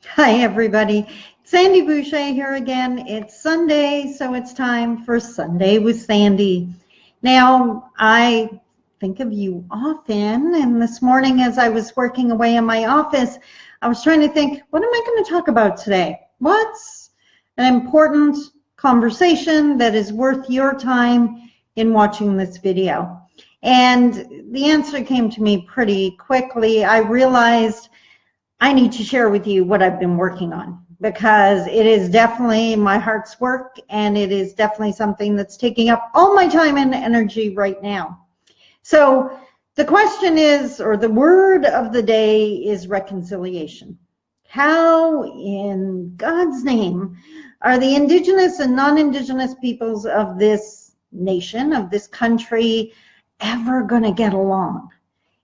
Hi, everybody. Sandy Boucher here again. It's Sunday, so it's time for Sunday with Sandy. Now, I think of you often, and this morning as I was working away in my office, I was trying to think, what am I going to talk about today? What's an important conversation that is worth your time in watching this video? And the answer came to me pretty quickly. I realized I need to share with you what I've been working on, because it is definitely my heart's work, and it is definitely something that's taking up all my time and energy right now. So the question is, or the word of the day is reconciliation. How in God's name are the Indigenous and non-Indigenous peoples of this nation, of this country, ever going to get along?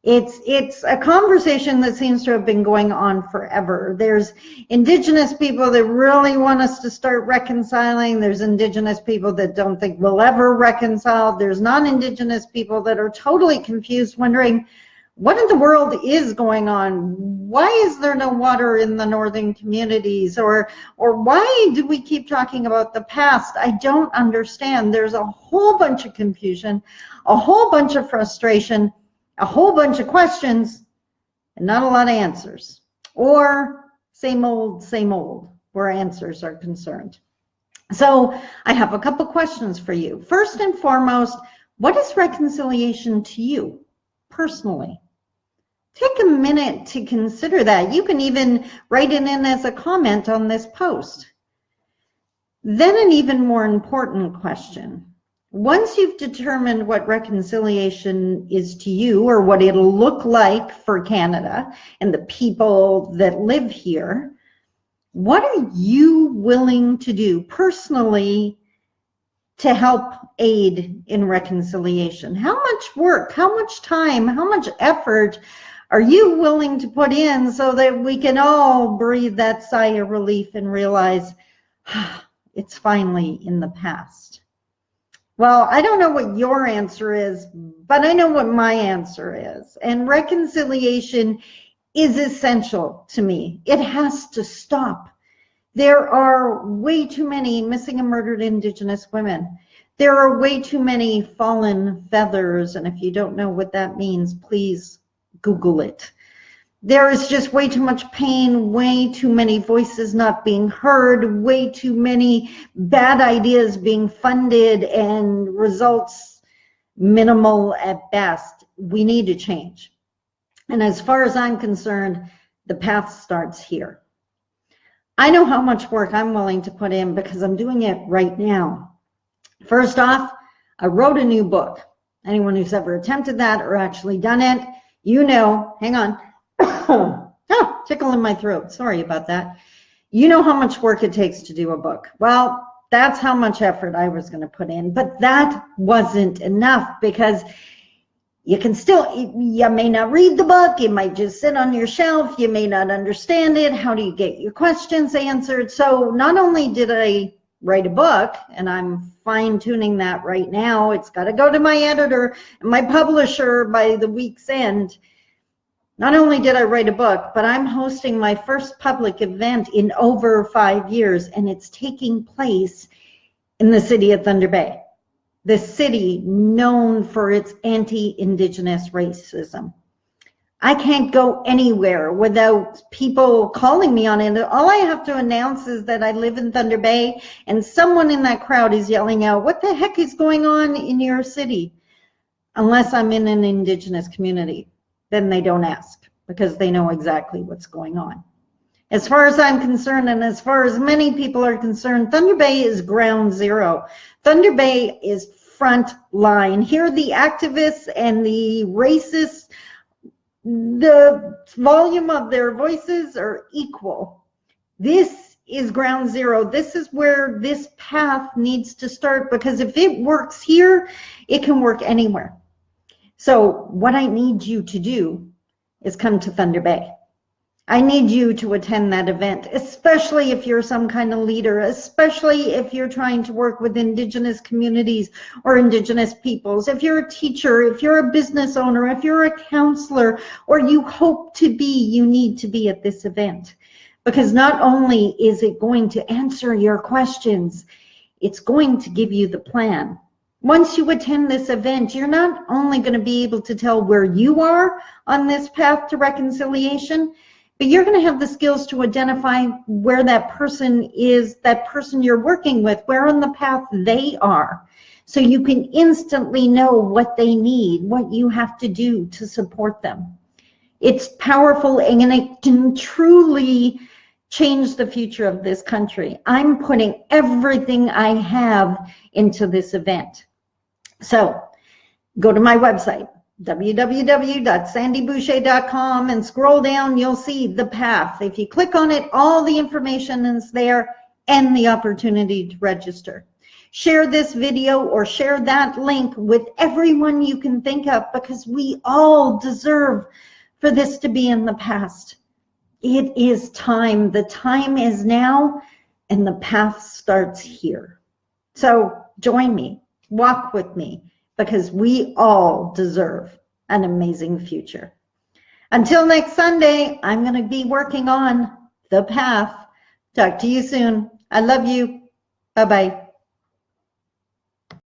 It's a conversation that seems to have been going on forever. There's Indigenous people that really want us to start reconciling. There's Indigenous people that don't think we'll ever reconcile. There's non-Indigenous people that are totally confused, wondering what in the world is going on? Why is there no water in the northern communities? Or why do we keep talking about the past? I don't understand. There's a whole bunch of confusion, a whole bunch of frustration, a whole bunch of questions, and not a lot of answers, or same old, where answers are concerned. So I have a couple questions for you. First and foremost, what is reconciliation to you personally? Take a minute to consider that. You can even write it in as a comment on this post. Then an even more important question. Once you've determined what reconciliation is to you, or what it'll look like for Canada and the people that live here, what are you willing to do personally to help aid in reconciliation? How much work, how much time, how much effort are you willing to put in so that we can all breathe that sigh of relief and realize it's finally in the past? Well, I don't know what your answer is, but I know what my answer is. And reconciliation is essential to me. It has to stop. There are way too many missing and murdered Indigenous women. There are way too many fallen feathers. And if you don't know what that means, please Google it. There is just way too much pain, way too many voices not being heard, way too many bad ideas being funded, and results minimal at best. We need to change. And as far as I'm concerned, the path starts here. I know how much work I'm willing to put in because I'm doing it right now. First off, I wrote a new book. Anyone who's ever attempted that or actually done it, you know, hang on. Oh, tickle in my throat. Sorry about that. You know how much work it takes to do a book. Well, that's how much effort I was going to put in, but that wasn't enough, because you can still, you may not read the book. It might just sit on your shelf. You may not understand it. How do you get your questions answered? So not only did I write a book, and I'm fine-tuning that right now. It's got to go to my editor and my publisher by the week's end. Not only did I write a book, but I'm hosting my first public event in over 5 years, and it's taking place in the city of Thunder Bay, the city known for its anti-Indigenous racism. I can't go anywhere without people calling me on it. All I have to announce is that I live in Thunder Bay, and someone in that crowd is yelling out, "What the heck is going on in your city?" Unless I'm in an Indigenous community. Then they don't ask, because they know exactly what's going on. As far as I'm concerned, and as far as many people are concerned, Thunder Bay is ground zero. Thunder Bay is front line. Here the activists and the racists, the volume of their voices are equal. This is ground zero. This is where this path needs to start, because if it works here, it can work anywhere. So what I need you to do is come to Thunder Bay. I need you to attend that event, especially if you're some kind of leader, especially if you're trying to work with Indigenous communities or Indigenous peoples. If you're a teacher, if you're a business owner, if you're a counselor, or you hope to be, you need to be at this event. because not only is it going to answer your questions, it's going to give you the plan. Once you attend this event, you're not only going to be able to tell where you are on this path to reconciliation, but you're going to have the skills to identify where that person is, that person you're working with, where on the path they are. So you can instantly know what they need, what you have to do to support them. It's powerful, and it can truly change the future of this country. I'm putting everything I have into this event. So go to my website, www.sandiboucher.com, and scroll down, you'll see the path. If you click on it, all the information is there and the opportunity to register. Share this video or share that link with everyone you can think of, because we all deserve for this to be in the past. It is time. The time is now, and the path starts here. So join me, walk with me, because we all deserve an amazing future. Until next Sunday, I'm going to be working on the path. Talk to you soon. I love you. Bye-bye.